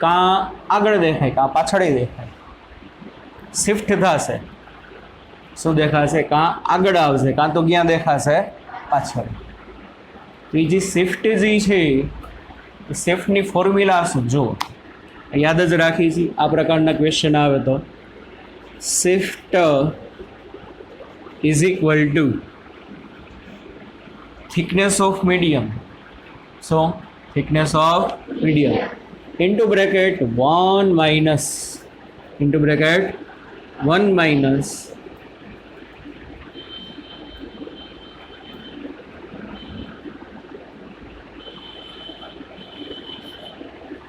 A: કાં આગળ દેખાય, કાં પાછળ દેખાય. શિફ્ટ થશે. શું દેખાશે? કાં આગળ આવશે, કાં તો ક્યાં દેખાશે? પાછળ. તો એ જે શિફ્ટ જે છે, શિફ્ટની ફોર્મ્યુલા શું? જો યાદ જ રાખી છે. આ પ્રકારના ક્વેશ્ચન આવે તો shift is equal to thickness of medium. So thickness of medium into bracket 1 minus into bracket 1 minus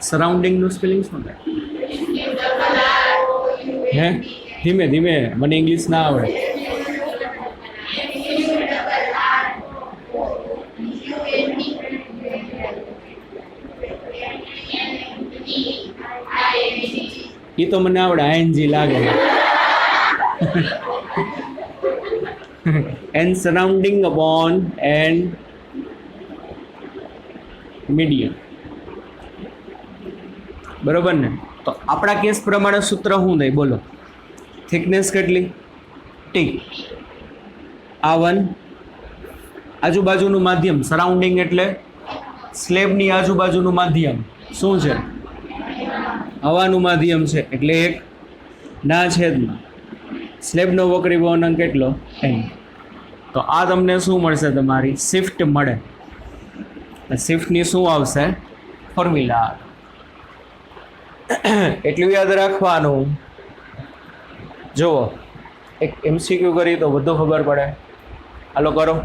A: surrounding નું સ્પેલિંગ શું થાય? હે ધીમે ધીમે, મને ઇંગ્લિશ ના આવડે. એ તો મને આવડે, આઈએનજી લાગે. And surrounding upon and medium. બરોબર ને? તો આપણા કેસ પ્રમાણે સૂત્ર શું થાય? બોલો. થિકનેસ કેટલી? ટી. આ 1 આજુબાજુનું માધ્યમ, સરાઉન્ડિંગ એટલે સ્લેબની આજુબાજુનું માધ્યમ શું છે? હવાનું માધ્યમ છે, એટલે 1 ના છેદમાં સ્લેબનો વક્રી વળાંક કેટલો? n. તો આ તમને શું મળશે? તમારી શિફ્ટ મળે. શિફ્ટની શું આવશે? ફોર્મ્યુલા. એટલું યાદ રાખવાનું. જુઓ, એક MCQ કરી તો બધું ખબર પડે. હાલો કરો.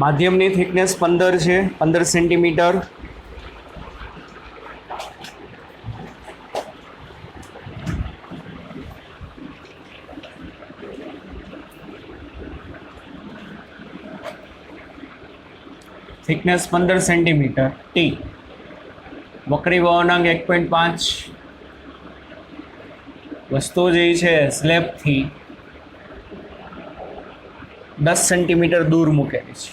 A: માધ્યમની થિકનેસ 15 છે, 15 સેન્ટીમીટર. Thickness 15 centimetre. ટી. વક્રી વળાંક 1.5. વસ્તુ જે છે સ્લેબથી 10 સેન્ટીમીટર દૂર મૂકેલી છે.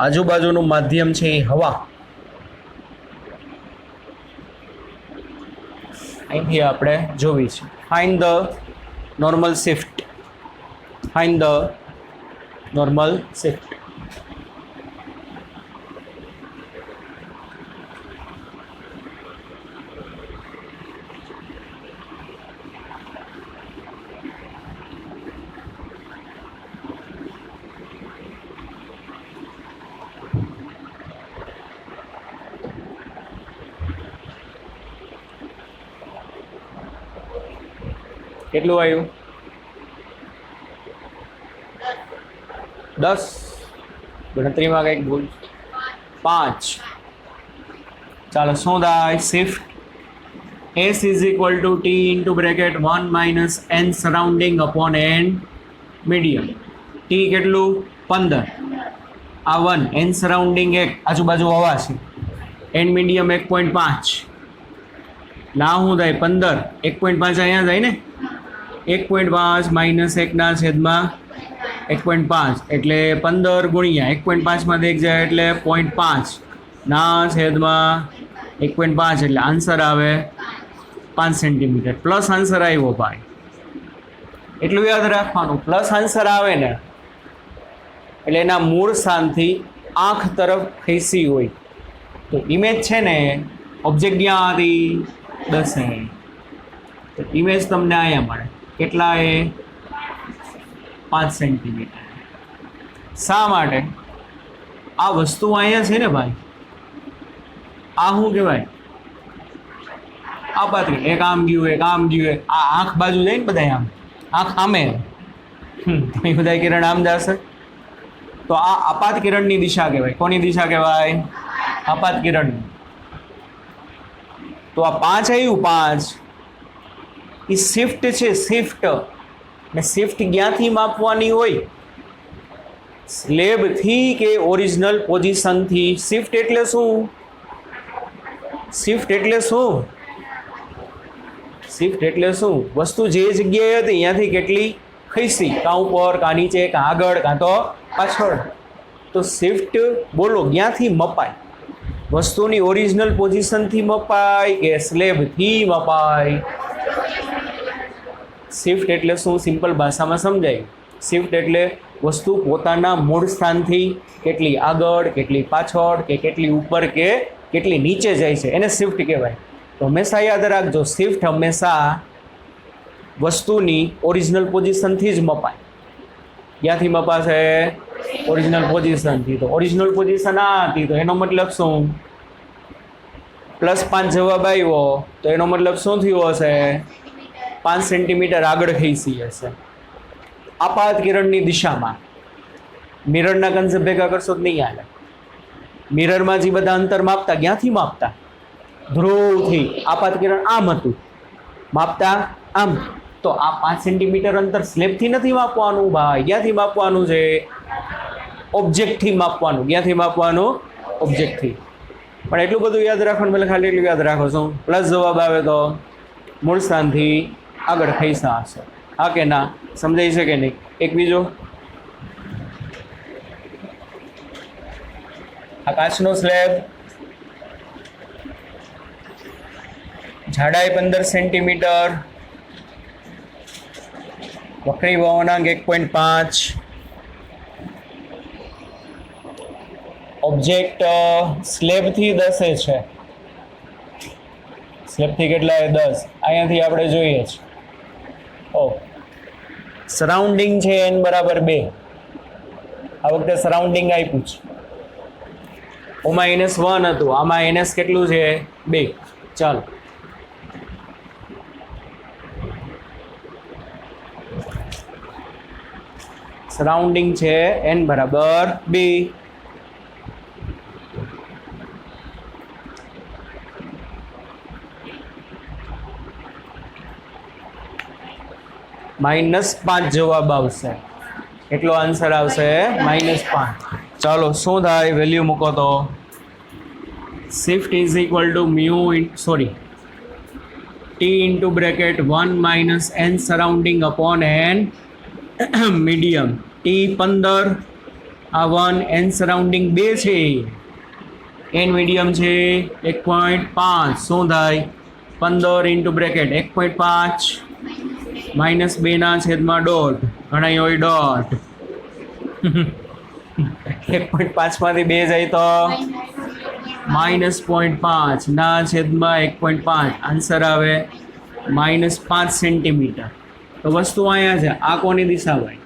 A: આજુબાજુનું માધ્યમ છે એ હવા. અહીંથી આપણે જોવી છે. Find the normal shift. Find the normal shift. કેટલું આવ્યું? 10. ગણતરીમાં કંઈક ભૂલ? 5. ચાલો શું થાય? Shift S is equal to T into bracket 1 minus n surrounding upon n medium. T કેટલું? 15. આ 1, n surrounding 1, આજુબાજુ હવા છે. n medium 1.5. ના શું થાય? 15. 1.5 અહીંયા જાય ને? 1.5 માઇનસ 1 છેદમાં 1.5 એટલે 15 ગુણ્યા 1.5 માં 1 જાય એટલે 0.5 ના છેદમાં 1.5 એટલે આન્સર આવે 5 સેન્ટીમીટર. પ્લસ આન્સર આવ્યો ભાઈ. એટલું યાદ રાખવાનું, પ્લસ આન્સર આવે ને એટલે એના મૂળ સ્થાનથી આંખ તરફ ખેંચી હોય તો ઇમેજ છે ને, ઓબ્જેક્ટ ક્યાં હતી? 10. તો ઇમેજ તમને અહીંયા મળે. કેટલા? એ 5 સેન્ટીમીટર. શા માટે? આ વસ્તુ અહીંયા છે ને ભાઈ, આ શું કહેવાય? આપાત કિરણ. એક આમ ગયું, એક આમ ગયું, આ આંખ બાજુ જાય ને બધા આમ, આંખ આમે એ બધા કિરણ આમ જશે, તો આ આપાત કિરણની દિશા કહેવાય. કોની દિશા કહેવાય? આપાત કિરણની. તો આ 5 આવ્યું, 5 એ શિફ્ટ છે, શિફ્ટ. ને શિફ્ટ ક્યાંથી માપવાની હોય? સ્લેબથી કે ઓરિજિનલ પોઝિશનથી. શિફ્ટ એટલે શું? શિફ્ટ એટલે શું? શિફ્ટ એટલે શું? વસ્તુ જે જગ્યાએ હતી ત્યાંથી કેટલી ખસી, કાં ઉપર, કાં નીચે, કાં આગળ, કાં તો પાછળ. તો શિફ્ટ બોલો ક્યાંથી મપાય? વસ્તુની ઓરિજિનલ પોઝિશનથી મપાય કે સ્લેબથી મપાય? શિફ્ટ એટલે શું? સિમ્પલ ભાષામાં સમજાય. શિફ્ટ એટલે વસ્તુ પોતાના મૂળ સ્થાનથી કેટલી આગળ, કેટલી પાછળ, કે કેટલી ઉપર, કે કેટલી નીચે જાય છે, એને શિફ્ટ કહેવાય. તો હંમેશા યાદ રાખજો, શિફ્ટ હંમેશા વસ્તુની ઓરિજિનલ પોઝિશનથી જ મપાય. ક્યાંથી મપાશે? ઓરિજિનલ પોઝિશનથી. તો ઓરિજિનલ પોઝિશન આ હતી, તો એનો મતલબ શું? +5 જવાબ આવ્યો, તો એનો મતલબ શું થયું હશે? 5 સેન્ટીમીટર આગળ ખસી હશે આપાત કિરણની દિશામાં. મિરરના કન્સેપ્ટ ભેગા કરશો તો નહીં હાલે. મિરરમાં જે બધા અંતર માપતા, ક્યાંથી માપતા? ધ્રુવથી. આપાત કિરણ આમ હતું, માપતા આમ. તો આ 5 સેન્ટીમીટર અંતર સ્લેબથી નથી માપવાનું ભાઈ. ક્યાંથી માપવાનું છે? ઓબ્જેક્ટથી માપવાનું. ક્યાંથી માપવાનું? ઓબ્જેક્ટથી. પણ એટલું બધું યાદ રાખવાનું, એટલે ખાલી એટલું યાદ રાખો છું, પ્લસ જવાબ આવે તો મૂળ સ્થાનથી આગળ ખસા હશે. હા કે ના? સમજાય છે કે નહીં? એક બીજો, આ કાચનો સ્લેબ, જાડાઈ 15 સેન્ટીમીટર, વક્રી વળાંક 1.5, ઓબ્જેક્ટ સ્લેબથી 10 છે. સ્લેબથી કેટલા? 10. અહીંયાથી આપણે જોઈએ છે. સરાઉન્ડિંગ છે n બરાબર 2. આ વખતે સરાઉન્ડિંગ આપ્યું છે. ઓમાં -1 હતું, આમાં NS કેટલું છે? 2. ચાલો, સરાઉન્ડિંગ છે n બરાબર 2. -5 જવાબ આવશે. એટલો આન્સર આવશે -5. ચાલો, શું થાય? વેલ્યુ મૂકો તો shift is equal to T into bracket 1 - n surrounding upon n medium. T 15, આ 1, n સરાઉન્ડિંગ 2 છે, n મીડિયમ છે 1.5. શું થાય? 15 ઇન્ટુ બ્રેકેટ 1.5 -2/1/. ઘણા હોય ડોટ. 1.5 માંથી 2 જાય તો -0.5 ના છેદમાં 1.5. આન્સર આવે -5 સેન્ટીમીટર. તો વસ્તુ અહીંયા છે, આ કોની દિશા હોય?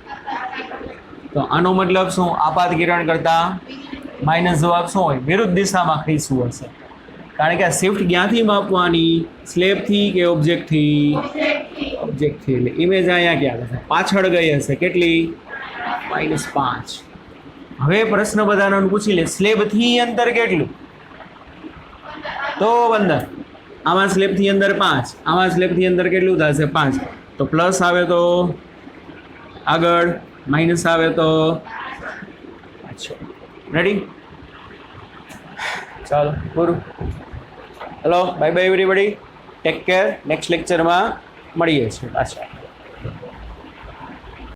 A: તો આનો મતલબ શું? આપાત કિરણ કરતા માઇનસ જવાબ શું હોય? વિરુદ્ધ દિશામાં ખસવું હશે. કારણ કે આ શિફ્ટ ક્યાંથી માપવાની? સ્લેબથી કે ઓબ્જેક્ટથી? ઓબ્જેક્ટથી. એટલે ઇમેજ અહીંયા ક્યાં હશે? પાછળ ગઈ હશે. કેટલી? -5. હવે પ્રશ્ન બધાનો પૂછી લે, સ્લેબથી અંતર કેટલું? તો 15. આમાં સ્લેબથી અંદર 5, આમાં સ્લેબથી અંદર કેટલું થશે? 5. તો પ્લસ આવે તો આગળ, માઇનસ આવે તો પાછળ. રેડી? ચાલો, પૂરું. Hello, bye bye everybody, take care. Next લેક્ચરમાં મળીએ છીએ પાછા.